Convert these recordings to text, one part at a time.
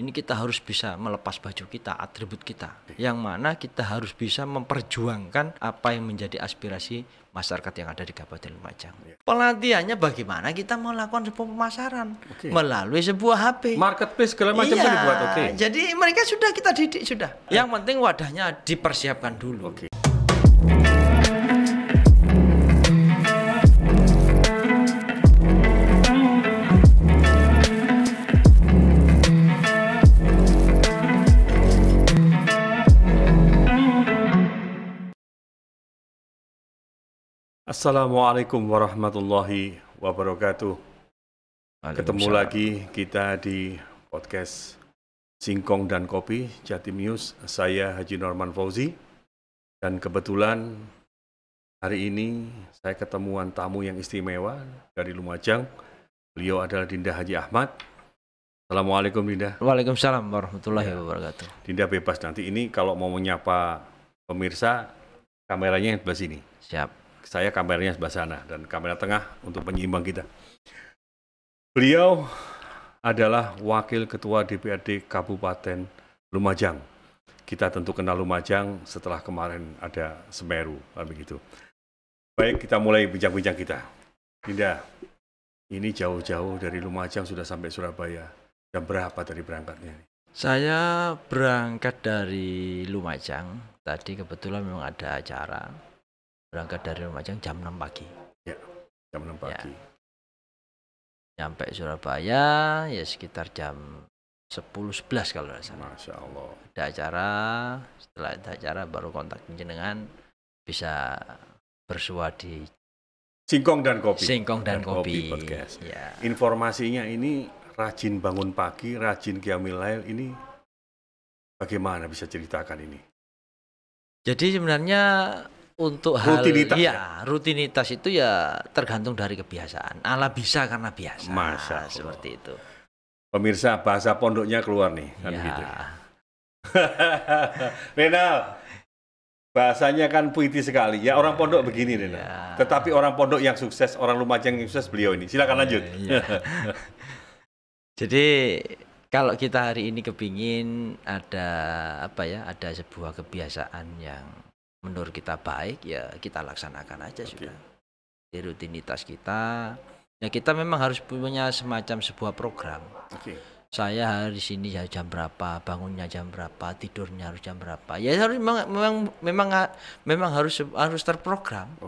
ini kita harus bisa melepas baju kita, atribut kita, yang mana kita harus bisa memperjuangkan apa yang menjadi aspirasi masyarakat yang ada di Kabupaten Lumajang. Pelatihannya bagaimana kita melakukan sebuah pemasaran melalui sebuah HP, marketplace segala macam kan dibuat. Jadi mereka sudah kita didik sudah. Yang penting wadahnya dipersiapkan dulu. Assalamualaikum warahmatullahi wabarakatuh. Ketemu lagi kita di podcast Singkong dan Kopi Jatim News. Saya Haji Norman Fauzi. Dan kebetulan hari ini saya ketemuan tamu yang istimewa dari Lumajang. Beliau adalah Dinda Haji Ahmad. Assalamualaikum Dinda. Waalaikumsalam warahmatullahi wabarakatuh. Dinda bebas nanti ini kalau mau menyapa pemirsa, kameranya yang sebelah sini. Siap. Saya kameranya sebelah sana dan kamera tengah untuk penyeimbang kita. Beliau adalah Wakil Ketua DPRD Kabupaten Lumajang. Kita tentu kenal Lumajang setelah kemarin ada Semeru, begitu. Baik, kita mulai bincang-bincang kita. Dinda, ini jauh-jauh dari Lumajang sudah sampai Surabaya. Jam berapa tadi berangkatnya? Saya berangkat dari Lumajang. Tadi kebetulan memang ada acara. Berangkat dari Lumajang jam 6 pagi. Ya, jam 6 pagi. Nyampe Surabaya ya sekitar jam 10-11 kalau tidak salah. Masya Allah. Ada acara, setelah ada acara baru kontak jenengan bisa bersua di Singkong dan Kopi. Singkong dan Kopi podcast. Ya. Informasinya ini rajin bangun pagi, rajin qiyamul lail, ini bagaimana bisa ceritakan ini? Jadi sebenarnya untuk rutinitas itu ya tergantung dari kebiasaan. Ala bisa karena biasa. Masya Allah. Seperti itu. Pemirsa, bahasa pondoknya keluar nih, kan gitu. Renal, bahasanya kan puitis sekali. Ya orang pondok begini, Renal. Tetapi orang pondok yang sukses, orang Lumajang yang sukses, beliau ini. Silakan lanjut. Jadi kalau kita hari ini kepingin ada ada sebuah kebiasaan yang menurut kita baik, ya kita laksanakan aja sudah. Di rutinitas kita, ya kita memang harus punya semacam sebuah program. Saya hari sini jam berapa, bangunnya jam berapa, tidurnya harus jam berapa. Ya harus memang harus terprogram.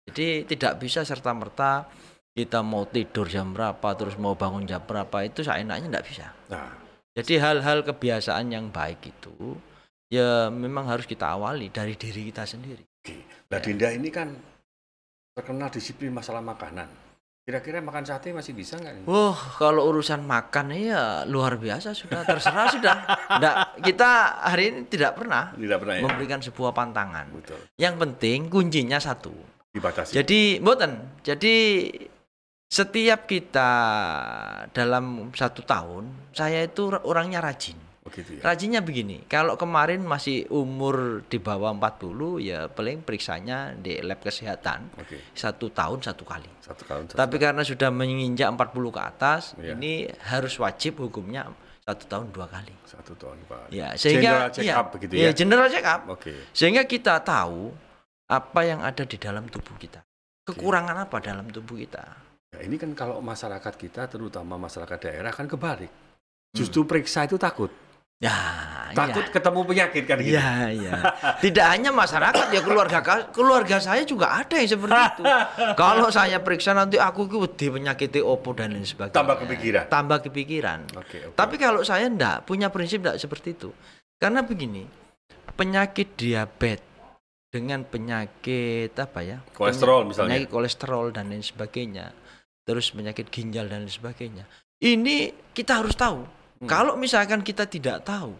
Jadi tidak bisa serta-merta kita mau tidur jam berapa, terus mau bangun jam berapa, itu seenaknya tidak bisa. Jadi hal-hal kebiasaan yang baik itu ya memang harus kita awali dari diri kita sendiri. Nah, Dinda ini kan terkenal disiplin masalah makanan. Kira-kira makan sate masih bisa nggak? Kalau urusan makan ya luar biasa sudah, terserah sudah. Nggak, kita hari ini tidak pernah memberikan sebuah pantangan. Betul. Yang penting kuncinya satu. Dibatasi. Jadi setiap kita dalam 1 tahun, saya itu orangnya rajin. Rajinnya begini, kalau kemarin masih umur di bawah 40, ya paling periksanya di lab kesehatan 1 tahun 1 kali. Tapi karena sudah menginjak 40 ke atas, ini harus wajib hukumnya 1 tahun 2 kali. 1 tahun 2 kali. Ya, sehingga general check up begitu ya. General check up. Sehingga kita tahu apa yang ada di dalam tubuh kita. Kekurangan apa dalam tubuh kita. Ya, ini kan kalau masyarakat kita, terutama masyarakat daerah kan kebalik. Justru periksa itu takut. Takut ketemu penyakit kan gitu. Tidak hanya masyarakat, ya keluarga saya juga ada yang seperti itu. Kalau saya periksa nanti aku wedi penyakit opo dan lain sebagainya. Tambah kepikiran. Tapi kalau saya enggak punya prinsip enggak seperti itu. Karena begini, penyakit diabetes dengan penyakit kolesterol misalnya. Penyakit kolesterol dan lain sebagainya. Terus penyakit ginjal dan lain sebagainya. Ini kita harus tahu. Kalau misalkan kita tidak tahu,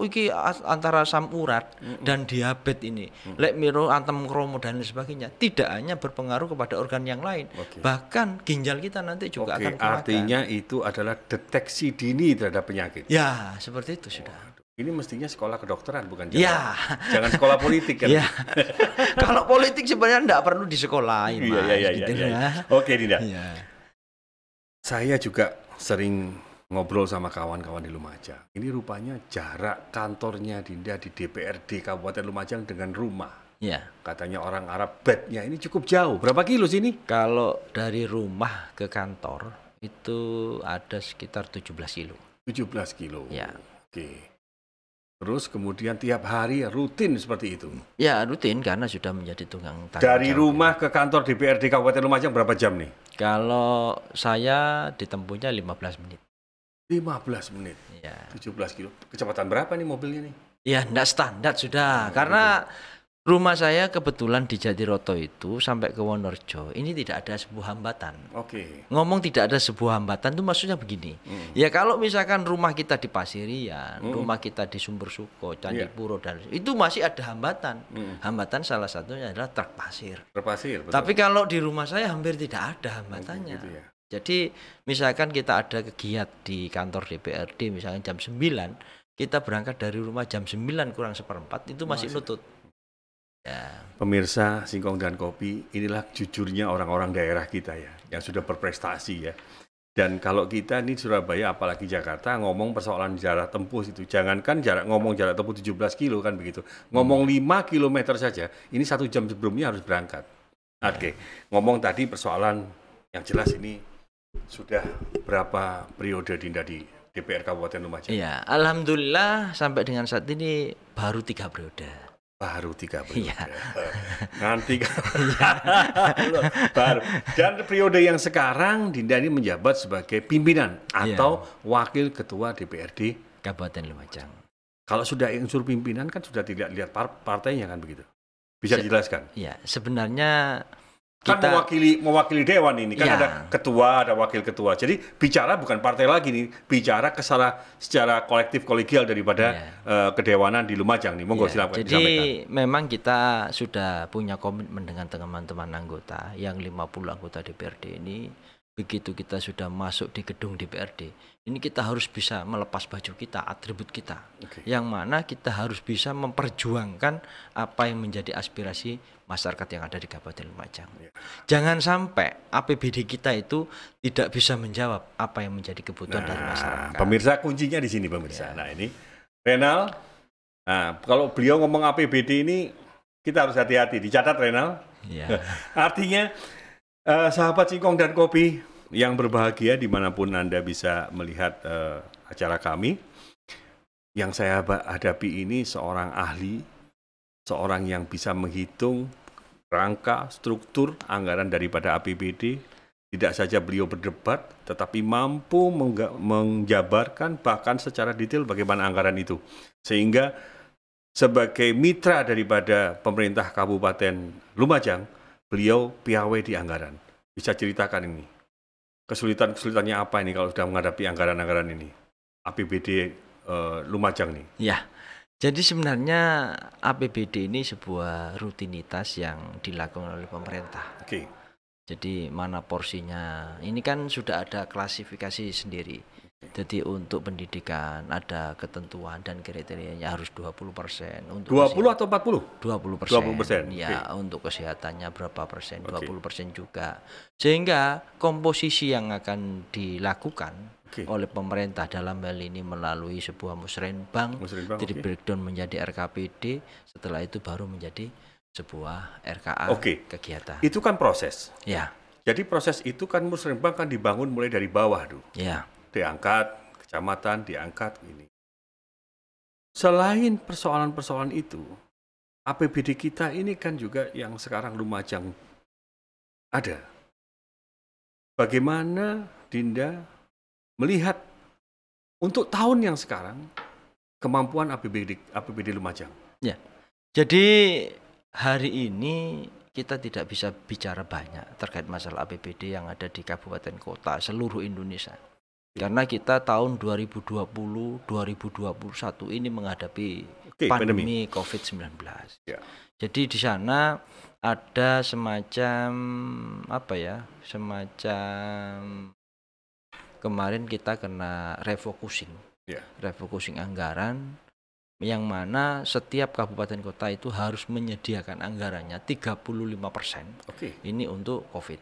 iki antara asam urat dan diabetes ini, lek miro asam kromo dan lain sebagainya, tidak hanya berpengaruh kepada organ yang lain, bahkan ginjal kita nanti juga akan kemakan. Artinya itu adalah deteksi dini terhadap penyakit. Ya, seperti itu sudah. Ini mestinya sekolah kedokteran, bukan jangan sekolah politik kan? Kalau politik sebenarnya tidak perlu disekolahin. Oke, Dinda. Saya juga sering ngobrol sama kawan-kawan di Lumajang. Ini rupanya jarak kantornya Dinda di DPRD Kabupaten Lumajang dengan rumah. Ya. Katanya orang Arab, bednya ini cukup jauh. Berapa kilo sini? Kalau dari rumah ke kantor itu ada sekitar 17 kilo. 17 kilo. Ya. Oke. Terus kemudian tiap hari rutin seperti itu? Ya rutin karena sudah menjadi tanggung jawab. Dari rumah ke kantor DPRD Kabupaten Lumajang berapa jam nih? Kalau saya ditempuhnya 15 menit. 15 menit? Ya. 17 kilo. Kecepatan berapa nih mobilnya nih? Ya enggak standar sudah. Karena rumah saya kebetulan di Jatiroto itu sampai ke Wonorejo. Ini tidak ada sebuah hambatan. Oke. Ngomong tidak ada sebuah hambatan itu maksudnya begini. Ya kalau misalkan rumah kita di Pasirian, rumah kita di Sumber Suko, Candipuro dan itu masih ada hambatan. Hambatan salah satunya adalah truk pasir. Truk pasir, betul. Tapi kalau di rumah saya hampir tidak ada hambatannya. Gitu ya. Jadi misalkan kita ada kegiatan di kantor DPRD misalkan jam 9, kita berangkat dari rumah jam 9 kurang seperempat itu masih nutut. Ya. Pemirsa Singkong dan Kopi, inilah jujurnya orang-orang daerah kita ya, yang sudah berprestasi ya. Dan kalau kita nih Surabaya, apalagi Jakarta, ngomong persoalan jarak tempuh itu, jangankan ngomong jarak tempuh 17 kilo kan begitu, ngomong 5 kilometer saja, ini 1 jam sebelumnya harus berangkat. Oke, ngomong tadi persoalan yang jelas ini sudah berapa periode Dinda di DPR Kabupaten Lumajang? Iya, alhamdulillah sampai dengan saat ini baru 3 periode. Baru 3 periode. Iya. Nanti baru. Dan periode yang sekarang Dinda ini menjabat sebagai pimpinan atau wakil ketua DPRD Kabupaten Lumajang. Kalau sudah unsur pimpinan kan sudah tidak lihat partainya kan begitu. Bisa dijelaskan? Iya, sebenarnya kan mewakili dewan ini kan ada ketua, ada wakil ketua. Jadi bicara bukan partai lagi nih, bicara secara kolektif kolegial daripada kedewanan di Lumajang nih. Monggo silakan Jadi disampaikan. memang kita sudah punya komitmen dengan teman-teman anggota yang 50 anggota DPRD ini. Begitu kita sudah masuk di gedung DPRD, ini kita harus bisa melepas baju kita, atribut kita. Yang mana kita harus bisa memperjuangkan apa yang menjadi aspirasi masyarakat yang ada di Kabupaten Lumajang. Jangan sampai APBD kita itu tidak bisa menjawab apa yang menjadi kebutuhan dari masyarakat. Pemirsa, kuncinya di sini pemirsa. Nah ini, Renal, nah, kalau beliau ngomong APBD ini kita harus hati-hati, dicatat Renal. Artinya sahabat Singkong dan Kopi yang berbahagia dimanapun Anda bisa melihat acara kami, yang saya hadapi ini seorang ahli, seorang yang bisa menghitung rangka, struktur, anggaran daripada APBD. Tidak saja beliau berdebat, tetapi mampu menjabarkan bahkan secara detail bagaimana anggaran itu. Sehingga sebagai mitra daripada pemerintah Kabupaten Lumajang, beliau piawai di anggaran. Bisa ceritakan ini. Kesulitan-kesulitannya apa ini kalau sudah menghadapi anggaran-anggaran ini? APBD Lumajang nih. Ya, jadi sebenarnya APBD ini sebuah rutinitas yang dilakukan oleh pemerintah. Jadi mana porsinya? Ini kan sudah ada klasifikasi sendiri. Jadi untuk pendidikan ada ketentuan dan kriterianya harus 20%. Untuk 20 atau 40? 20%. Ya, untuk kesehatannya berapa persen? 20% juga. Sehingga komposisi yang akan dilakukan oleh pemerintah dalam hal ini melalui sebuah musrenbang, jadi breakdown menjadi RKPD, setelah itu baru menjadi sebuah RKA kegiatan. Itu kan proses. Ya. Jadi proses itu kan musrenbang kan dibangun mulai dari bawah dulu. Ya. Diangkat, kecamatan diangkat ini. Selain persoalan-persoalan itu, APBD kita ini kan juga yang sekarang Lumajang ada. Bagaimana Dinda melihat untuk tahun yang sekarang kemampuan APBD Lumajang? Ya. Jadi hari ini kita tidak bisa bicara banyak terkait masalah APBD yang ada di kabupaten kota seluruh Indonesia. Karena kita tahun 2020-2021 ini menghadapi pandemi COVID-19. Jadi di sana ada semacam kemarin kita kena refocusing anggaran, yang mana setiap kabupaten kota itu harus menyediakan anggarannya 35% ini untuk COVID.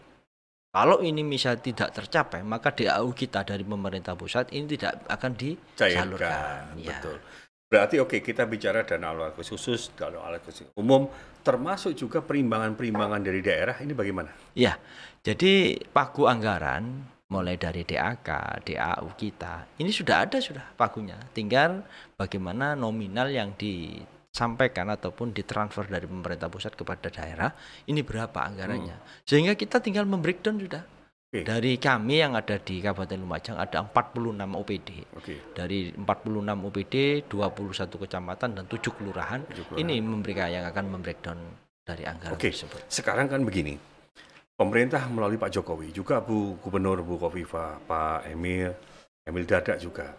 Kalau ini misal tidak tercapai, maka DAU kita dari pemerintah pusat ini tidak akan disalurkan. Ya. Betul. Berarti kita bicara dana alokasi khusus, dana alokasi umum, termasuk juga perimbangan-perimbangan dari daerah, ini bagaimana? Ya, jadi pagu anggaran mulai dari DAK, DAU kita, ini sudah pagunya. Tinggal bagaimana nominal yang disampaikan ataupun ditransfer dari pemerintah pusat kepada daerah, ini berapa anggarannya. Sehingga kita tinggal membreakdown sudah. Dari kami yang ada di Kabupaten Lumajang ada 46 OPD. Dari 46 OPD, 21 kecamatan dan 7 kelurahan. Ini mereka yang akan membreakdown dari anggaran tersebut. Sekarang kan begini. Pemerintah melalui Pak Jokowi, juga Bu Gubernur, Bu Kofifa, Pak Emil Dadak juga.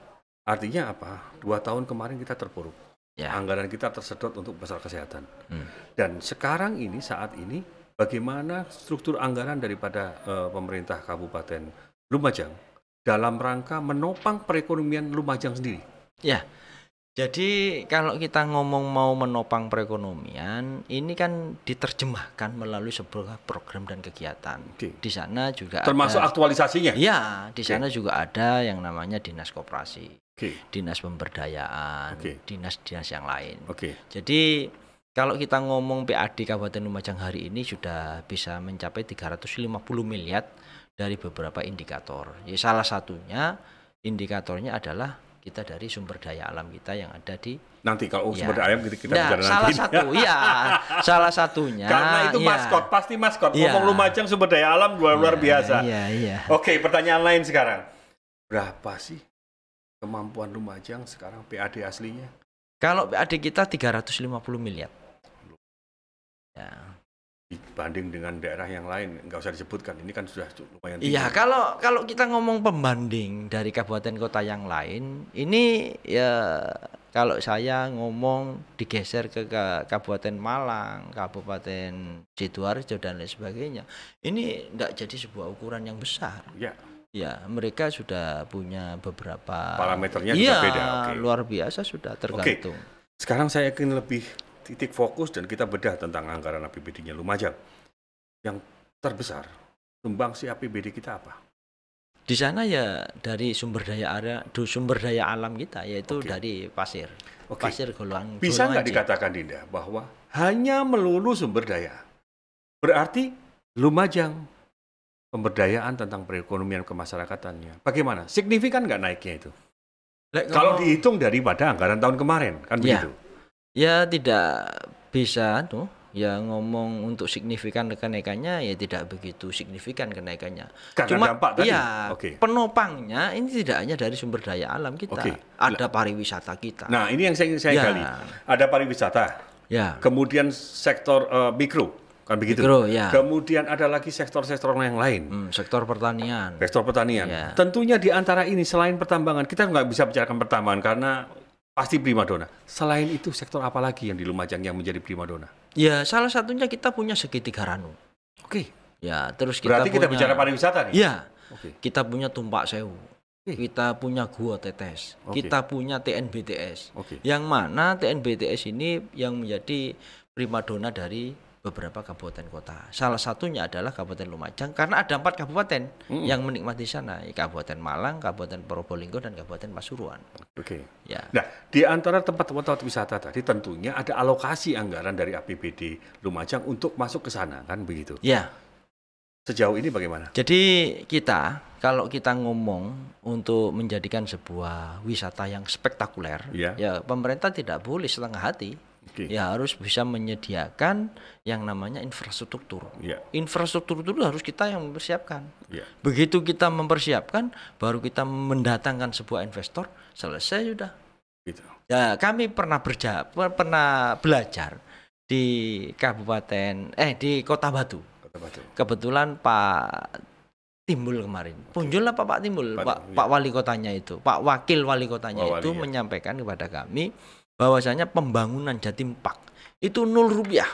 Artinya apa? 2 tahun kemarin kita terpuruk. Ya. Anggaran kita tersedot untuk masalah kesehatan. Dan sekarang ini, saat ini, bagaimana struktur anggaran daripada pemerintah Kabupaten Lumajang dalam rangka menopang perekonomian Lumajang sendiri? Ya, jadi kalau kita ngomong mau menopang perekonomian, ini kan diterjemahkan melalui sebuah program dan kegiatan. Di sana juga termasuk aktualisasinya? Ya, di sana juga ada yang namanya dinas koperasi. Dinas pemberdayaan, dinas-dinas yang lain. Jadi kalau kita ngomong PAD Kabupaten Lumajang hari ini sudah bisa mencapai 350 miliar dari beberapa indikator. Ya, salah satunya indikatornya adalah kita dari sumber daya alam kita yang ada di nanti kalau sumber daya alam kita bicara nanti. Salah satunya. Karena itu maskot, pasti maskot. Ngomong Lumajang sumber daya alam luar biasa. Oke, pertanyaan lain sekarang. Berapa sih kemampuan Lumajang sekarang PAD aslinya? Kalau PAD kita 350 miliar. Ya. Dibanding dengan daerah yang lain, nggak usah disebutkan. Ini kan sudah lumayan tinggi. Iya, kalau kita ngomong pembanding dari kabupaten kota yang lain, ini ya kalau saya ngomong digeser ke Kabupaten Malang, Kabupaten Sidoarjo dan lain sebagainya, ini enggak jadi sebuah ukuran yang besar. Ya, mereka sudah punya beberapa parameternya juga beda. Luar biasa sudah tergantung. Sekarang saya ingin lebih titik fokus dan kita bedah tentang anggaran APBD-nya Lumajang. Yang terbesar, sumbangsi APBD kita apa? Di sana ya dari sumber daya alam kita, yaitu dari pasir. Pasir golongan. Bisa nggak dikatakan Dinda bahwa hanya melulu sumber daya? Berarti Lumajang pemberdayaan tentang perekonomian kemasyarakatannya. Bagaimana? Signifikan nggak naiknya itu? Kalau dihitung daripada anggaran tahun kemarin, kan begitu? Ya tidak bisa ya ngomong untuk signifikan kenaikannya ya tidak begitu signifikan kenaikannya. Karena cuma dampak tadi. Penopangnya ini tidak hanya dari sumber daya alam kita, ada pariwisata kita. Nah, ini yang saya gali. Ada pariwisata. Kemudian sektor mikro, kan begitu. Kemudian ada lagi sektor-sektor yang lain. Sektor pertanian. Tentunya di antara ini selain pertambangan, kita nggak bisa bicarakan pertambangan karena pasti primadona. Selain itu sektor apa lagi yang di Lumajang yang menjadi primadona? Ya, salah satunya kita punya segitiga Ranu. Ya, terus berarti kita bicara pariwisata nih. Ya. Kita punya Tumpak Sewu. Kita punya Gua Tetes. Kita punya TNBTS. Yang mana TNBTS ini yang menjadi primadona dari beberapa kabupaten kota. Salah satunya adalah Kabupaten Lumajang karena ada 4 kabupaten yang menikmati sana, Kabupaten Malang, Kabupaten Probolinggo dan Kabupaten Pasuruan. Ya. Nah, di antara tempat-tempat wisata tadi tentunya ada alokasi anggaran dari APBD Lumajang untuk masuk ke sana, kan begitu? Ya. Sejauh ini bagaimana? Jadi kalau kita ngomong untuk menjadikan sebuah wisata yang spektakuler, ya pemerintah tidak boleh setengah hati. Ya harus bisa menyediakan yang namanya infrastruktur. Infrastruktur itu harus kita yang mempersiapkan. Begitu kita mempersiapkan, baru kita mendatangkan sebuah investor, selesai sudah. Ya, kami pernah belajar di di Kota Batu. Kebetulan Pak Timbul kemarin. Punjul apa Pak Timbul? Pak Wali Kotanya itu, Pak Wakil Wali Kotanya itu menyampaikan kepada kami bahwasanya pembangunan Jatim Park itu 0 rupiah,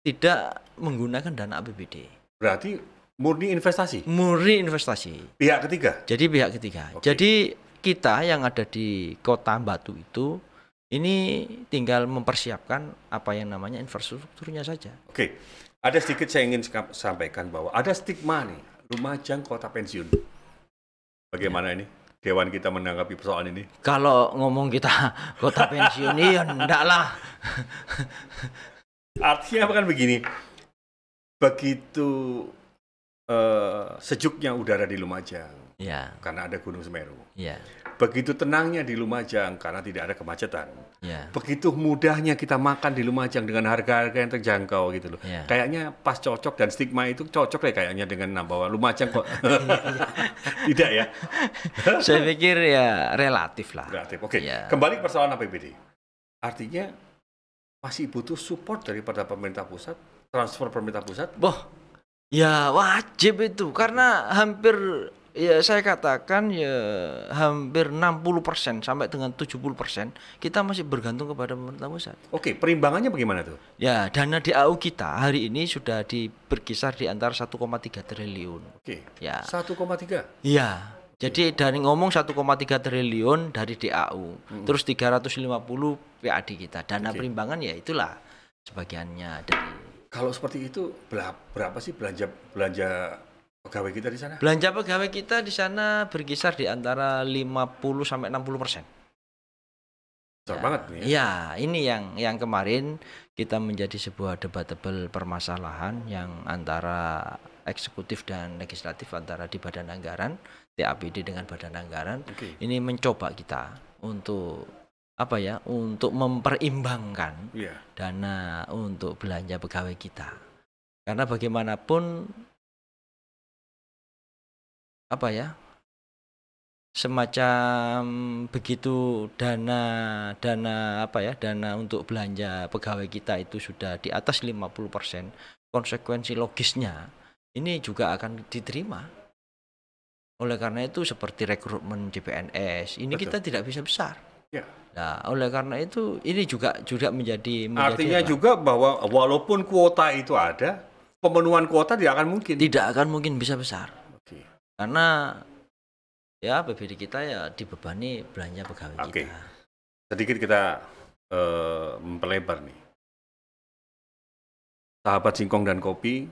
tidak menggunakan dana APBD. Berarti murni investasi? Murni investasi. Pihak ketiga? Jadi pihak ketiga. Jadi kita yang ada di Kota Batu itu, ini tinggal mempersiapkan apa yang namanya infrastrukturnya saja. Ada sedikit saya ingin sampaikan bahwa ada stigma nih, Lumajang kota pensiun. Bagaimana ini? Dewan kita menanggapi persoalan ini? Kalau ngomong kita kota pensiun, ya enggak lah. Artinya apa kan begini, begitu sejuknya udara di Lumajang, Ya, karena ada Gunung Semeru. ya, Begitu tenangnya di Lumajang karena tidak ada kemacetan. ya, Begitu mudahnya kita makan di Lumajang dengan harga-harga yang terjangkau gitu loh. ya. Kayaknya pas cocok dan stigma itu cocok ya kayaknya dengan bahwa Lumajang kok. Tidak ya? Saya pikir ya relatif lah. Relatif. Oke, Ya. kembali persoalan APBD. Artinya masih butuh support daripada pemerintah pusat, transfer pemerintah pusat. Boh, ya wajib itu karena hampir ya saya katakan ya hampir 60% sampai dengan 70% kita masih bergantung kepada pemerintah pusat. Oke, perimbangannya bagaimana tuh? Ya, dana DAU kita hari ini sudah berkisar di antara 1,3 triliun. Oke, Ya. 1,3. Iya. Jadi dari ngomong 1,3 triliun dari DAU, terus 350 PAD kita. Dana Oke. perimbangan ya itulah sebagiannya dari Kalau seperti itu berapa sih belanja pegawai kita di sana? belanja pegawai kita di sana berkisar di antara 50 sampai 60%. Besar Ya, banget nih ya. iya, ini yang kemarin kita menjadi sebuah debatable permasalahan yang antara eksekutif dan legislatif, antara di Badan Anggaran, TAPD dengan Badan Anggaran. Oke. Ini mencoba kita untuk apa ya? Untuk memperimbangkan Iya. dana untuk belanja pegawai kita. Karena bagaimanapun apa ya? Semacam begitu dana apa ya? Dana untuk belanja pegawai kita itu sudah di atas 50%, konsekuensi logisnya ini juga akan diterima. Oleh karena itu seperti rekrutmen CPNS, ini Betul. kita tidak bisa besar. Ya. Nah, oleh karena itu ini juga menjadi Artinya apa? juga bahwa walaupun kuota itu ada, pemenuhan kuota tidak akan mungkin. Tidak akan mungkin bisa besar. Oke. Karena ya APBD kita ya dibebani belanja pegawai Oke. kita. Sedikit kita memperlebar nih. Sahabat Singkong dan Kopi,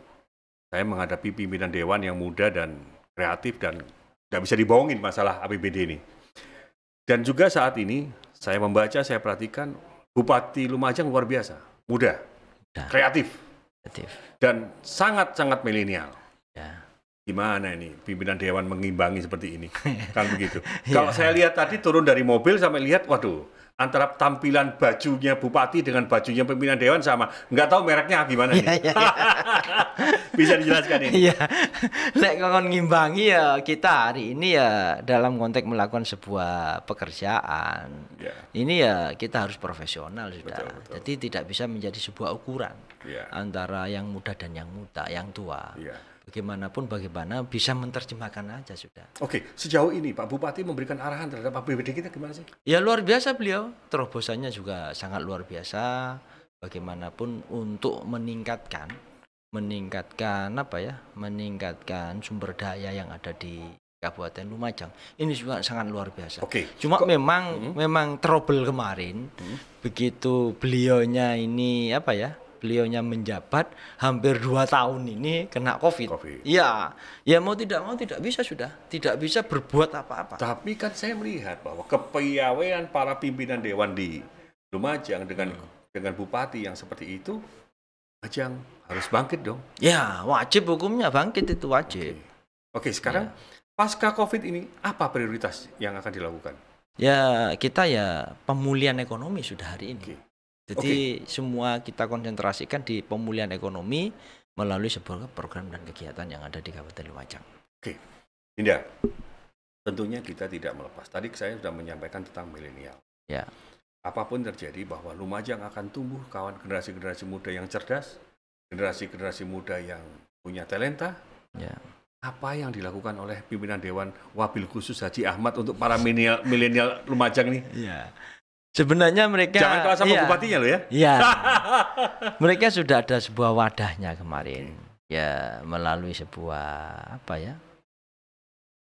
saya menghadapi pimpinan dewan yang muda dan kreatif dan nggak bisa dibohongin masalah APBD ini. Dan juga saat ini saya membaca, saya perhatikan Bupati Lumajang luar biasa, muda, Muda. kreatif, Kreatif. dan sangat-sangat milenial. Ya. Gimana ini pimpinan dewan mengimbangi seperti ini? Kan begitu. Kalau saya lihat tadi turun dari mobil sampai lihat, waduh, antara tampilan bajunya bupati dengan bajunya pimpinan dewan sama. Nggak tahu mereknya gimana nih. Bisa dijelaskan ini? Iya. Lek kon ngimbangi ya kita hari ini ya dalam konteks melakukan sebuah pekerjaan. Ya, Ini ya kita harus profesional sudah. Betul. Jadi tidak bisa menjadi sebuah ukuran ya, antara yang muda dan yang muda, yang tua. ya. Bagaimanapun bagaimana bisa menerjemahkan aja sudah. Oke, sejauh ini Pak Bupati memberikan arahan terhadap APBD kita gimana sih? Ya luar biasa beliau, terobosannya juga sangat luar biasa. Bagaimanapun untuk meningkatkan apa ya? Meningkatkan sumber daya yang ada di Kabupaten Lumajang. Ini juga sangat luar biasa. Oke. Cuma Kok- memang trouble kemarin begitu beliaunya ini apa ya? Beliaunya menjabat hampir 2 tahun ini kena COVID. Covid. Iya, ya mau tidak bisa sudah, tidak bisa berbuat apa-apa. Tapi kan saya melihat bahwa kepiawaian para pimpinan dewan di Lumajang dengan bupati yang seperti itu, Lumajang harus bangkit dong. Ya, wajib hukumnya bangkit itu wajib. Oke, sekarang pasca COVID ini apa prioritas yang akan dilakukan? Ya, kita ya pemulihan ekonomi sudah hari ini. Oke. Jadi semua kita konsentrasikan di pemulihan ekonomi melalui sebuah program dan kegiatan yang ada di Kabupaten Lumajang. Indah, tentunya kita tidak melepas. Tadi saya sudah menyampaikan tentang milenial. Ya, Apapun terjadi bahwa Lumajang akan tumbuh kawan generasi-generasi muda yang cerdas, generasi-generasi muda yang punya talenta. ya. Apa yang dilakukan oleh pimpinan Dewan Wabil Khusus Haji Ahmad untuk para milenial Lumajang nih? Iya. Sebenarnya mereka Jangan kalah sama iya. bupatinya loh ya. Iya. Mereka sudah ada sebuah wadahnya kemarin. Ya, melalui sebuah apa ya?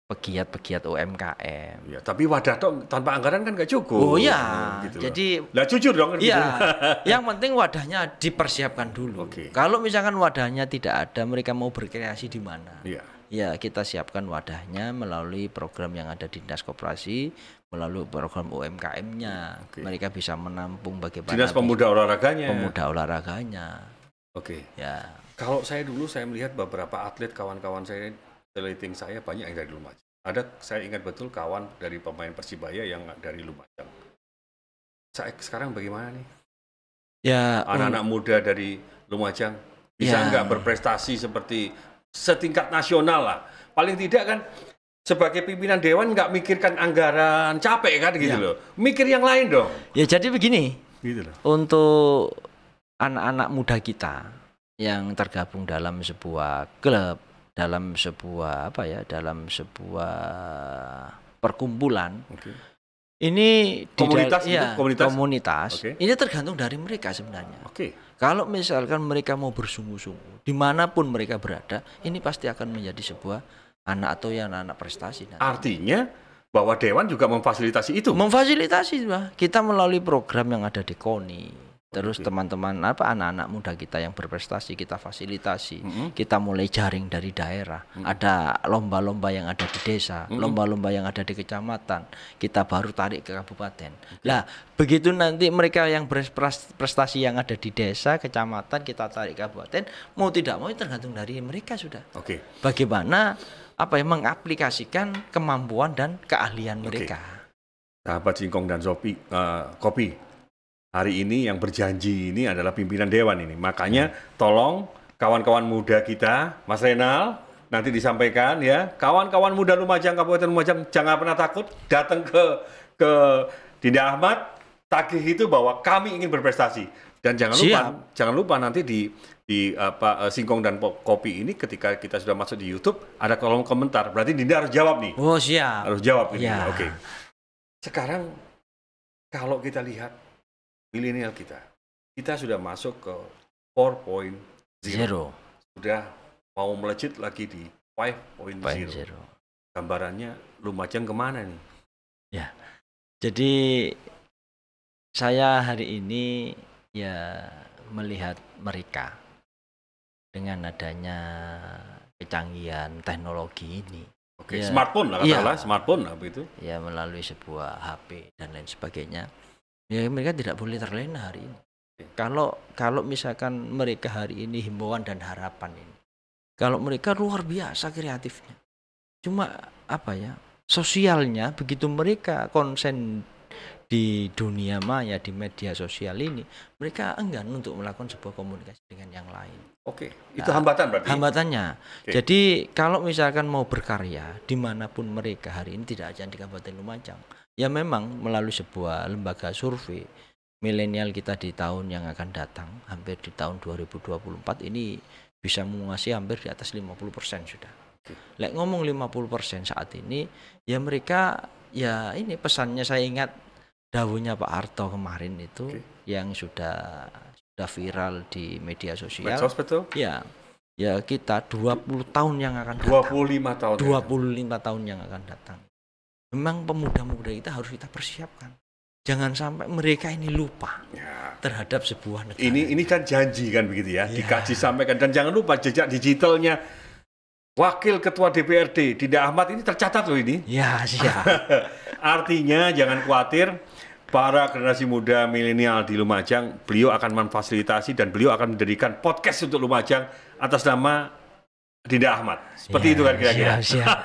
Pegiat-pegiat UMKM. Ya, tapi wadah tok tanpa anggaran kan nggak cukup. Oh iya. Gitu loh. Jadi Lah jujur dong kan iya, gitu. yang penting wadahnya dipersiapkan dulu. Oke. Kalau misalkan wadahnya tidak ada, mereka mau berkreasi di mana? Iya. ya kita siapkan wadahnya melalui program yang ada di Dinas Koperasi, melalui program UMKM-nya. Oke. Mereka bisa menampung bagaimana Dinas Pemuda Olahraganya. pemuda olahraganya. Oke. Ya, Kalau saya dulu saya melihat beberapa atlet kawan-kawan saya, seliting saya banyak yang dari Lumajang. Ada, saya ingat betul kawan dari pemain Persibaya yang dari Lumajang. Sekarang bagaimana nih? ya Anak-anak muda dari Lumajang bisa Ya. nggak berprestasi seperti setingkat nasional lah. Paling tidak kan sebagai pimpinan dewan nggak mikirkan anggaran capek kan gitu Ya. loh. Mikir yang lain dong. ya jadi begini, Gitu loh. untuk anak-anak muda kita yang tergabung dalam sebuah klub, dalam sebuah dalam sebuah perkumpulan, Oke. ini di Komunitas dal- gitu? ya, Komunitas? komunitas. Oke. Ini tergantung dari mereka sebenarnya. Oke. Kalau misalkan mereka mau bersungguh-sungguh, dimanapun mereka berada, ini pasti akan menjadi sebuah anak atau yang anak prestasi. nanti. Artinya bahwa dewan juga memfasilitasi itu. Memfasilitasi, Pak. Kita melalui program yang ada di KONI. Terus Oke. teman-teman anak-anak muda kita yang berprestasi kita fasilitasi. Mm-mm. Kita mulai jaring dari daerah. Ada lomba-lomba yang ada di desa, lomba-lomba yang ada di kecamatan. Kita baru tarik ke kabupaten. Lah, begitu nanti mereka yang berprestasi yang ada di desa, kecamatan, kita tarik ke kabupaten, mau tidak mau tergantung dari mereka sudah. Oke. Bagaimana mengaplikasikan kemampuan dan keahlian mereka. Sahabat Singkong dan Kopi. Hari ini yang berjanji ini adalah pimpinan dewan ini. Makanya tolong kawan-kawan muda kita, Mas Renal, nanti disampaikan ya. Kawan-kawan muda Lumajang, Kabupaten Lumajang, jangan pernah takut datang ke Dinda Ahmad, tagih itu bahwa kami ingin berprestasi. Dan jangan lupa nanti di Singkong dan Kopi ini ketika kita sudah masuk di YouTube ada kolom komentar. Berarti Dinda harus jawab nih. Oh, siap. Harus jawab ini. Ya. Oke. Sekarang kalau kita lihat milenial kita sudah masuk ke 4.0. Zero. Sudah mau melejit lagi di 5.0. 5.0. Gambarannya Lumajang kemana nih? Ya. Jadi saya hari ini ya melihat mereka dengan adanya kecanggihan teknologi ini. Oke, Ya. smartphone lah Iya. katakanlah, smartphone apa itu? Ya melalui sebuah HP dan lain sebagainya. Ya mereka tidak boleh terlena hari ini. Kalau misalkan mereka hari ini himbauan dan harapan ini. Kalau mereka luar biasa kreatifnya. Cuma sosialnya begitu mereka konsen di dunia maya, di media sosial ini, mereka enggan untuk melakukan sebuah komunikasi dengan yang lain. Oke, itu hambatan berarti? Hambatannya. Oke. Jadi kalau misalkan mau berkarya dimanapun mereka hari ini, tidak hanya di Kabupaten Lumajang, ya memang melalui sebuah lembaga survei milenial kita di tahun yang akan datang, hampir di tahun 2024 ini bisa menguasai hampir di atas 50% sudah. Lek ngomong 50% saat ini, ya mereka, ya ini pesannya saya ingat dawuhnya Pak Harto kemarin itu yang sudah viral di media sosial. Medsos betul? Ya kita 20 tahun yang akan datang. 25 tahun. 25 tahun yang akan datang. Memang pemuda-pemuda kita harus kita persiapkan. Jangan sampai mereka ini lupa terhadap sebuah negara. Ini kan janji kan begitu ya, Ya. dikaji sampaikan. Dan jangan lupa jejak digitalnya Wakil Ketua DPRD Dinda Ahmad ini tercatat loh ini. Ya, siap. Artinya jangan khawatir, para generasi muda milenial di Lumajang, beliau akan memfasilitasi dan beliau akan mendirikan podcast untuk Lumajang atas nama Dinda Ahmad. Seperti itu kan kira-kira. Siap.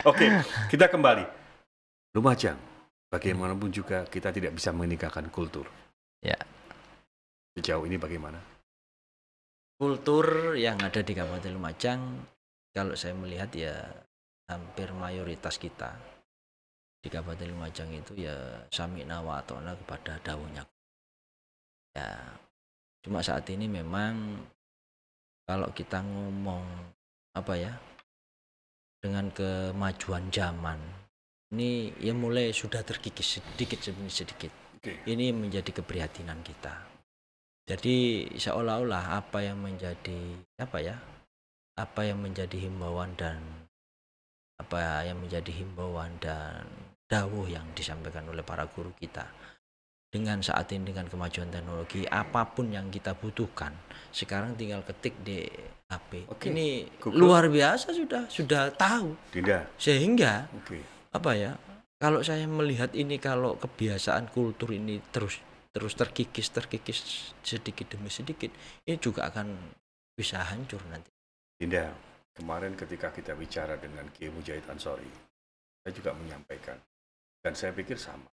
Oke, kita kembali. Lumajang, bagaimanapun juga kita tidak bisa meninggalkan kultur. Ya. Sejauh ini bagaimana? Kultur yang ada di Kabupaten Lumajang, kalau saya melihat ya hampir mayoritas kita di Kabupaten Lumajang itu ya sami'na wa ata'na kepada dawuhnya. Ya, cuma saat ini memang kalau kita ngomong dengan kemajuan zaman ini ya mulai sudah terkikis sedikit demi sedikit. Oke. Ini menjadi keprihatinan kita. Jadi seolah-olah apa yang menjadi himbauan dan dawuh yang disampaikan oleh para guru kita dengan saat ini dengan kemajuan teknologi apapun yang kita butuhkan sekarang tinggal ketik di HP. Ini Google. Luar biasa sudah tahu. Dinda. Sehingga apa ya? Kalau saya melihat ini kalau kebiasaan kultur ini terus terkikis sedikit demi sedikit, ini juga akan bisa hancur nanti. Dinda, kemarin ketika kita bicara dengan Kiai Mujahid Ansori, saya juga menyampaikan dan saya pikir sama.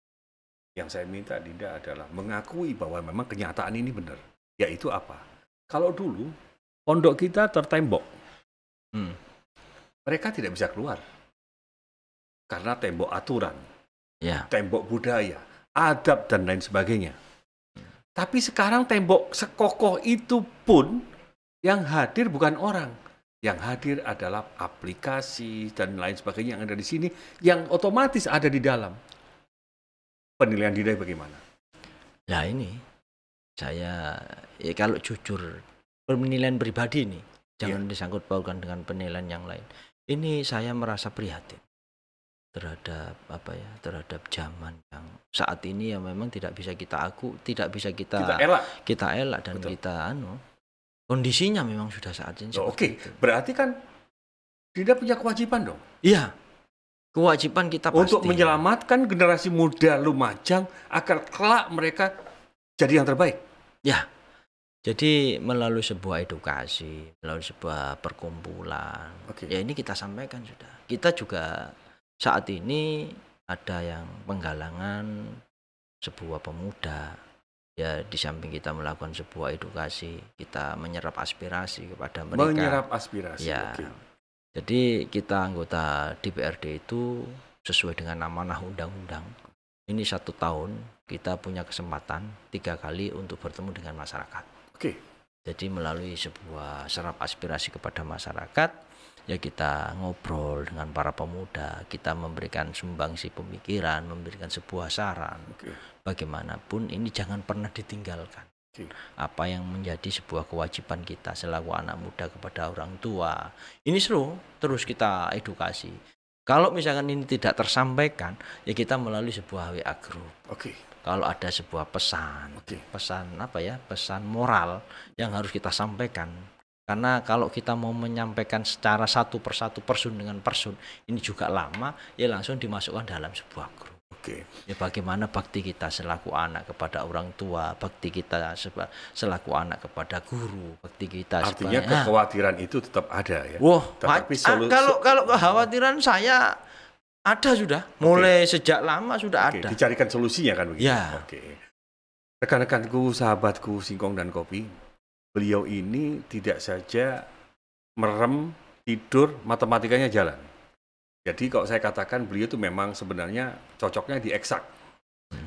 Yang saya minta Dinda adalah mengakui bahwa memang kenyataan ini benar. Yaitu apa? Kalau dulu pondok kita tertembok, mereka tidak bisa keluar karena tembok aturan, tembok budaya, adab dan lain sebagainya. Tapi sekarang tembok sekokoh itu pun yang hadir bukan orang, yang hadir adalah aplikasi dan lain sebagainya yang ada di sini, yang otomatis ada di dalam. Penilaian Dinda bagaimana? Nah ini saya kalau jujur penilaian pribadi ini jangan disangkut pautkan dengan penilaian yang lain. Ini saya merasa prihatin terhadap terhadap zaman yang saat ini yang memang tidak bisa kita kita elak dan betul. Kita kondisinya memang sudah saat ini. Oke, berarti kan Dinda punya kewajiban dong. Iya. Kewajiban kita pasti untuk menyelamatkan generasi muda Lumajang agar kelak mereka jadi yang terbaik. Ya. Jadi melalui sebuah edukasi, melalui sebuah perkumpulan. Ya ini kita sampaikan sudah. Kita juga saat ini ada yang penggalangan sebuah pemuda. Ya di samping kita melakukan sebuah edukasi, kita menyerap aspirasi kepada mereka. Menyerap aspirasi. Ya. Jadi kita anggota DPRD itu sesuai dengan amanah undang-undang. Ini 1 tahun kita punya kesempatan 3 kali untuk bertemu dengan masyarakat. Jadi melalui sebuah serap aspirasi kepada masyarakat, ya kita ngobrol dengan para pemuda, kita memberikan sumbangsi pemikiran, memberikan sebuah saran. Bagaimanapun ini jangan pernah ditinggalkan. Apa yang menjadi sebuah kewajiban kita selaku anak muda kepada orang tua. Ini seru, terus kita edukasi. Kalau misalkan ini tidak tersampaikan, ya kita melalui sebuah WA group. Kalau ada sebuah pesan moral yang harus kita sampaikan. Karena kalau kita mau menyampaikan secara satu persatu, person dengan person, ini juga lama, ya langsung dimasukkan dalam sebuah grup. Ya bagaimana bakti kita selaku anak kepada orang tua, bakti kita selaku anak kepada guru, bakti kita artinya kekhawatiran itu tetap ada ya. Tetapi kalau kekhawatiran saya ada sudah, mulai sejak lama sudah ada. Dicarikan solusinya kan begitu. Ya. Rekan-rekanku, sahabatku Singkong dan Kopi, beliau ini tidak saja merem, tidur, matematikanya jalan. Jadi kalau saya katakan beliau itu memang sebenarnya cocoknya di eksak.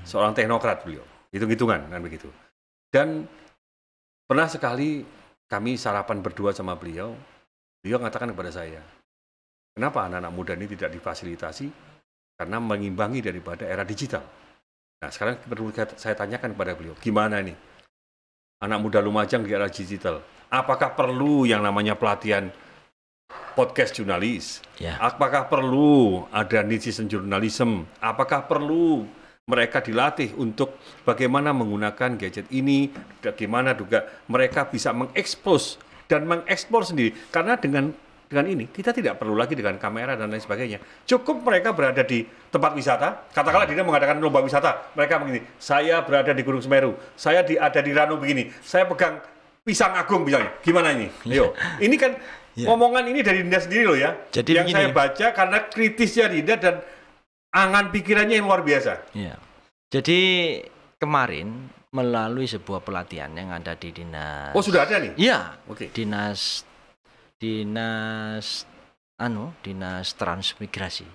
Seorang teknokrat beliau, hitung-hitungan kan begitu. Dan pernah sekali kami sarapan berdua sama beliau mengatakan kepada saya, kenapa anak-anak muda ini tidak difasilitasi? Karena mengimbangi daripada era digital. Nah sekarang perlu saya tanyakan kepada beliau, gimana nih anak muda Lumajang di era digital? Apakah perlu yang namanya pelatihan podcast jurnalis? Apakah perlu ada citizen journalism? Apakah perlu mereka dilatih untuk bagaimana menggunakan gadget ini? Bagaimana juga mereka bisa mengekspos dan mengeksplor sendiri? Karena dengan ini kita tidak perlu lagi dengan kamera dan lain sebagainya. Cukup mereka berada di tempat wisata. Katakanlah dia mengadakan lomba wisata. Mereka begini, saya berada di Gunung Semeru, saya ada di Ranu begini, saya pegang pisang agung misalnya. Gimana ini? Ayo, ini kan omongan ini dari Dinda sendiri loh ya. Jadi yang saya baca karena kritisnya Dinda dan angan pikirannya yang luar biasa. Jadi kemarin melalui sebuah pelatihan yang ada di dinas. Oh sudah ada nih? Iya. Dinas transmigrasi.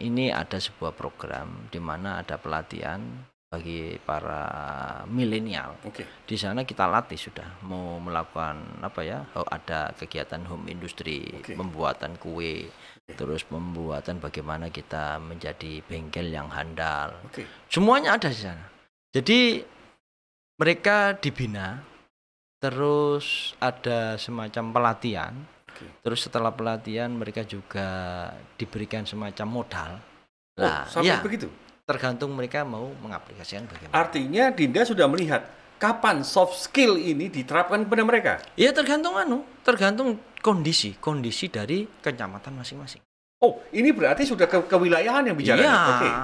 Ini ada sebuah program di mana ada pelatihan bagi para milenial. Di sana kita latih sudah mau melakukan ada kegiatan home industry, pembuatan kue, terus pembuatan bagaimana kita menjadi bengkel yang handal. Semuanya ada di sana. Jadi mereka dibina, terus ada semacam pelatihan. Terus setelah pelatihan mereka juga diberikan semacam modal. Sampai begitu? tergantung mereka mau mengaplikasikan bagaimana. Artinya Dinda sudah melihat kapan soft skill ini diterapkan kepada mereka? Ya tergantung kondisi dari kecamatan masing-masing. Oh, ini berarti sudah kewilayahan yang bicara. Iya,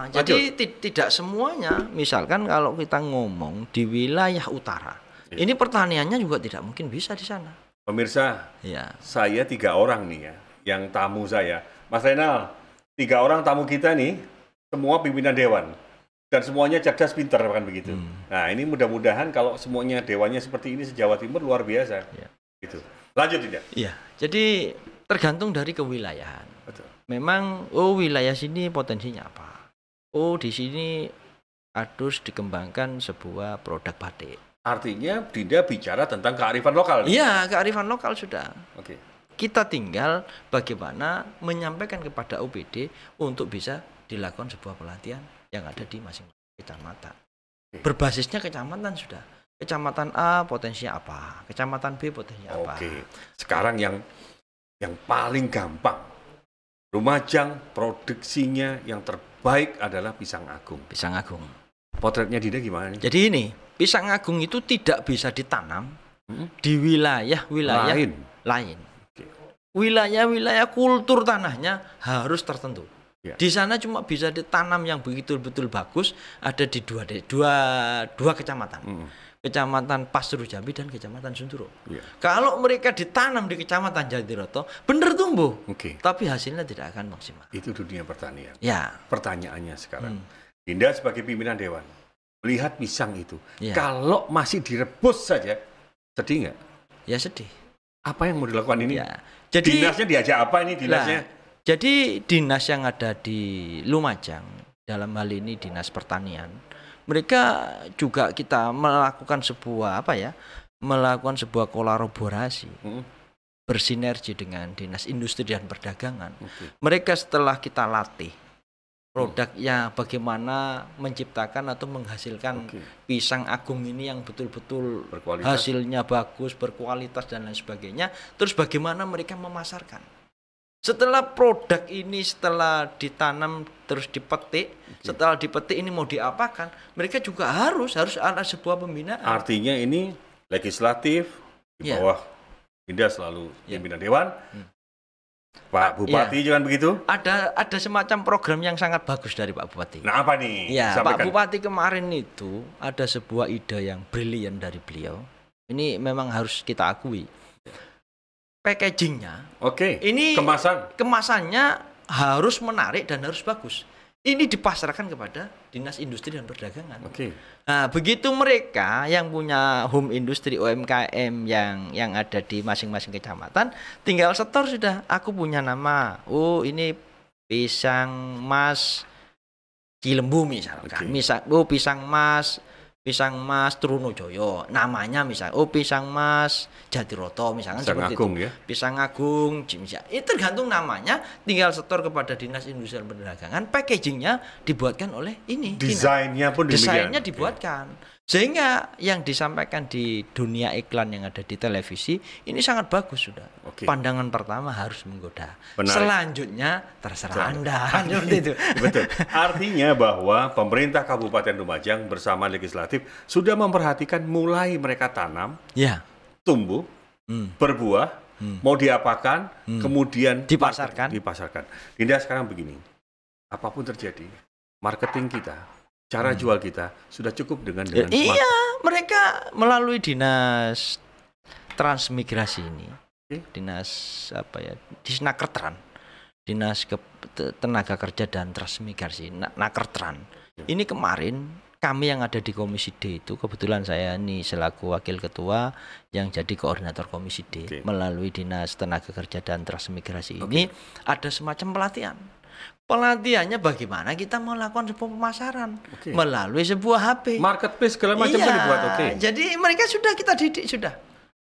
Oke, jadi tidak semuanya. Misalkan kalau kita ngomong di wilayah utara, ini pertaniannya juga tidak mungkin bisa di sana. Pemirsa, Ya. saya 3 orang nih ya, yang tamu saya. Mas Renal, 3 orang tamu kita nih, semua pimpinan dewan. Dan semuanya cerdas, pintar, kan begitu. Nah, ini mudah-mudahan kalau semuanya dewannya seperti ini se-Jawa Timur, luar biasa. Ya. Gitu. Lanjut tidak? Iya, jadi tergantung dari kewilayahan. Betul. Memang, wilayah sini potensinya apa? Di sini harus dikembangkan sebuah produk batik. Artinya Dinda bicara tentang kearifan lokal. Iya, kearifan lokal sudah. Oke. Kita tinggal bagaimana menyampaikan kepada OPD untuk bisa dilakukan sebuah pelatihan yang ada di masing-masing kecamatan. Berbasisnya kecamatan sudah. Kecamatan A potensinya apa? Kecamatan B potensinya apa? Oke. Sekarang yang paling gampang, Lumajang produksinya yang terbaik adalah pisang agung. Pisang agung. Potretnya Dinda gimana nih? Jadi ini, pisang agung itu tidak bisa ditanam di wilayah-wilayah lain. Wilayah-wilayah kultur tanahnya harus tertentu. Ya. Di sana cuma bisa ditanam yang betul-betul bagus ada di dua kecamatan. Kecamatan Pastru Jambi dan Kecamatan Sunduro. Ya. Kalau mereka ditanam di Kecamatan Jatiroto, benar tumbuh. Oke. Tapi hasilnya tidak akan maksimal. Itu dunia pertanian. Ya. Pertanyaannya sekarang, Dinda sebagai pimpinan dewan, melihat pisang itu, Ya. kalau masih direbus saja, sedih nggak? Ya sedih. Apa yang mau dilakukan ini? Ya. Jadi Dinasnya diajak apa ini dinasnya? Jadi dinas yang ada di Lumajang, dalam hal ini dinas pertanian, mereka juga kita melakukan sebuah melakukan sebuah kolaborasi, bersinergi dengan dinas industri dan perdagangan. Mereka setelah kita latih produknya bagaimana menciptakan atau menghasilkan pisang agung ini yang betul-betul hasilnya bagus, berkualitas dan lain sebagainya, terus bagaimana mereka memasarkan. Setelah produk ini setelah ditanam terus dipetik, setelah dipetik ini mau diapakan, mereka juga harus ada sebuah pembinaan. Artinya ini legislatif di bawah Dinda selalu pimpinan dewan. Pak Bupati jangan begitu? Ada semacam program yang sangat bagus dari Pak Bupati. Nah, apa nih? Ya, Sampaikan. Pak Bupati kemarin itu ada sebuah ide yang brilian dari beliau. Ini memang harus kita akui. Packagingnya, ini kemasannya harus menarik dan harus bagus. Ini dipasarkan kepada Dinas Industri dan Perdagangan. Nah, begitu mereka yang punya home industri UMKM yang ada di masing-masing kecamatan, tinggal setor sudah. Aku punya nama. Ini pisang mas Cilembu misalkan. Pisang mas Trunojoyo, namanya misalnya, pisang mas Jatiroto misalkan, pisang seperti agung, itu. Ya? Pisang agung, itu tergantung namanya, tinggal setor kepada Dinas Industri dan Perdagangan, packagingnya dibuatkan oleh ini. Desainnya pun demikian. Desainnya dibuatkan. Sehingga yang disampaikan di dunia iklan yang ada di televisi ini sangat bagus sudah. Pandangan pertama harus menggoda. Menarik. Selanjutnya terserah Anda. Seperti itu. Betul. Artinya bahwa pemerintah Kabupaten Lumajang bersama legislatif sudah memperhatikan mulai mereka tanam, tumbuh, berbuah, mau diapakan, kemudian dipasarkan. Dinda sekarang begini, apapun terjadi, marketing kita, cara jual kita sudah cukup dengan smart. Iya, mereka melalui dinas transmigrasi ini, dinas Disnakertran, dinas tenaga kerja dan transmigrasi, Nakertran. Ini kemarin kami yang ada di Komisi D itu, kebetulan saya ini selaku wakil ketua yang jadi koordinator Komisi D, melalui dinas tenaga kerja dan transmigrasi ini ada semacam pelatihan. Pelatihannya bagaimana kita melakukan sebuah pemasaran melalui sebuah HP. Marketplace segala macam kan dibuat. Jadi mereka sudah kita didik sudah.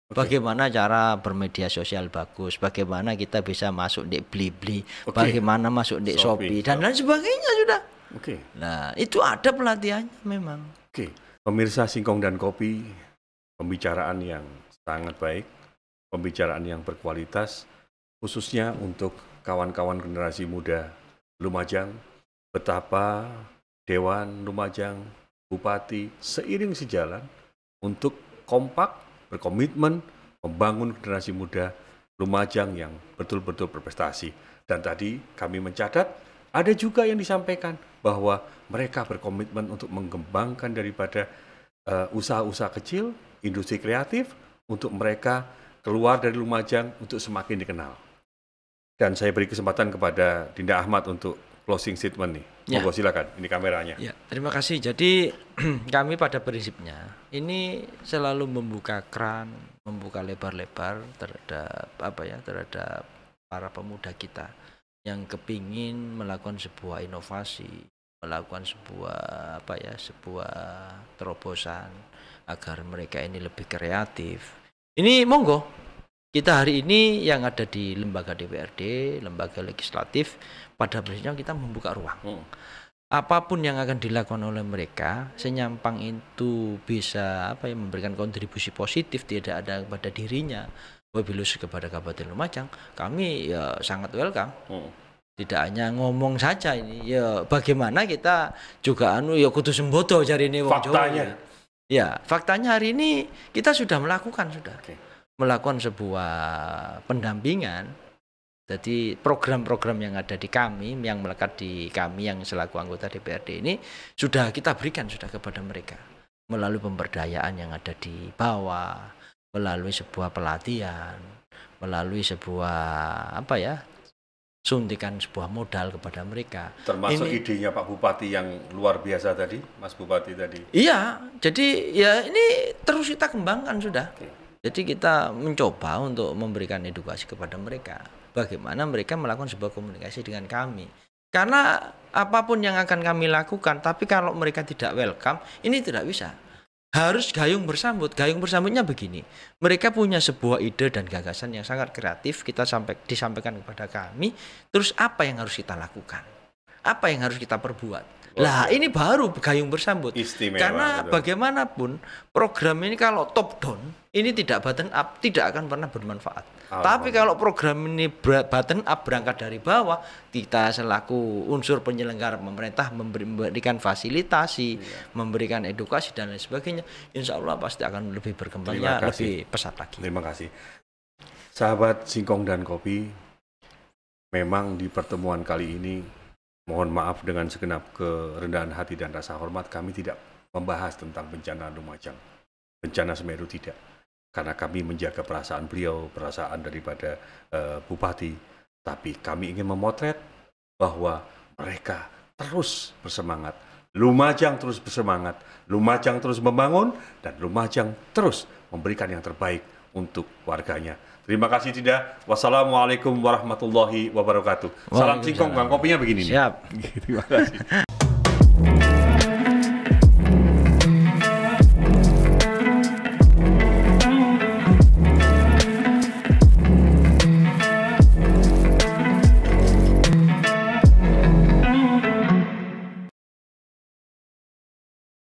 Bagaimana cara bermedia sosial bagus, bagaimana kita bisa masuk di Blibli, bagaimana masuk di Shopee dan lain sebagainya sudah. Nah, itu ada pelatihannya memang. Pemirsa Singkong dan Kopi, pembicaraan yang sangat baik, pembicaraan yang berkualitas, khususnya untuk kawan-kawan generasi muda Lumajang, betapa Dewan Lumajang, Bupati, seiring sejalan untuk kompak, berkomitmen, membangun generasi muda Lumajang yang betul-betul berprestasi. Dan tadi kami mencatat, ada juga yang disampaikan bahwa mereka berkomitmen untuk mengembangkan daripada usaha-usaha kecil, industri kreatif, untuk mereka keluar dari Lumajang untuk semakin dikenal. Dan saya beri kesempatan kepada Dinda Ahmad untuk closing statement nih. Ya. Monggo silakan, ini kameranya. Ya, terima kasih. Jadi kami pada prinsipnya ini selalu membuka keran, membuka lebar-lebar terhadap terhadap para pemuda kita yang kepingin melakukan sebuah inovasi, melakukan sebuah sebuah terobosan agar mereka ini lebih kreatif. Ini monggo, kita hari ini yang ada di lembaga DPRD, lembaga legislatif, pada prinsipnya kita membuka ruang. Apapun yang akan dilakukan oleh mereka, senyampang itu bisa memberikan kontribusi positif tidak ada kepada dirinya, wabilus kepada Kabupaten Lumajang, kami ya sangat welcome. Tidak hanya ngomong saja ini, ya bagaimana kita juga kudu sembodo cari ini wong Jawa. Faktanya. Ya, faktanya hari ini kita sudah melakukan melakukan sebuah pendampingan. Jadi program-program yang ada di kami, yang melekat di kami yang selaku anggota DPRD ini sudah kita berikan kepada mereka melalui pemberdayaan yang ada di bawah, melalui sebuah pelatihan, melalui sebuah suntikan sebuah modal kepada mereka. Termasuk idenya Pak Bupati yang luar biasa tadi, Mas Bupati tadi. Iya, jadi ya ini terus kita kembangkan sudah. Jadi kita mencoba untuk memberikan edukasi kepada mereka. Bagaimana mereka melakukan sebuah komunikasi dengan kami. Karena apapun yang akan kami lakukan, tapi kalau mereka tidak welcome, ini tidak bisa. Harus gayung bersambut. Gayung bersambutnya begini. Mereka punya sebuah ide dan gagasan yang sangat kreatif, kita disampaikan kepada kami. Terus apa yang harus kita lakukan? Apa yang harus kita perbuat? Lah ini baru gayung bersambut. Istimewa, karena betul. Bagaimanapun program ini kalau top down, ini tidak bottom up, tidak akan pernah bermanfaat. Tapi kalau program ini bottom up, berangkat dari bawah, kita selaku unsur penyelenggara pemerintah memberikan fasilitasi, memberikan edukasi dan lain sebagainya, insya Allah pasti akan lebih berkembangnya lebih pesat lagi. Terima kasih. Sahabat Singkong dan Kopi, memang di pertemuan kali ini, mohon maaf dengan segenap kerendahan hati dan rasa hormat, kami tidak membahas tentang bencana Lumajang, bencana Semeru tidak. Karena kami menjaga perasaan beliau, perasaan daripada Bupati. Tapi kami ingin memotret bahwa mereka terus bersemangat. Lumajang terus bersemangat, Lumajang terus membangun, dan Lumajang terus memberikan yang terbaik untuk warganya. Terima kasih Dinda. Wassalamualaikum warahmatullahi wabarakatuh. Salam Singkong, Bang. Kopinya begini. Siap. Terima kasih.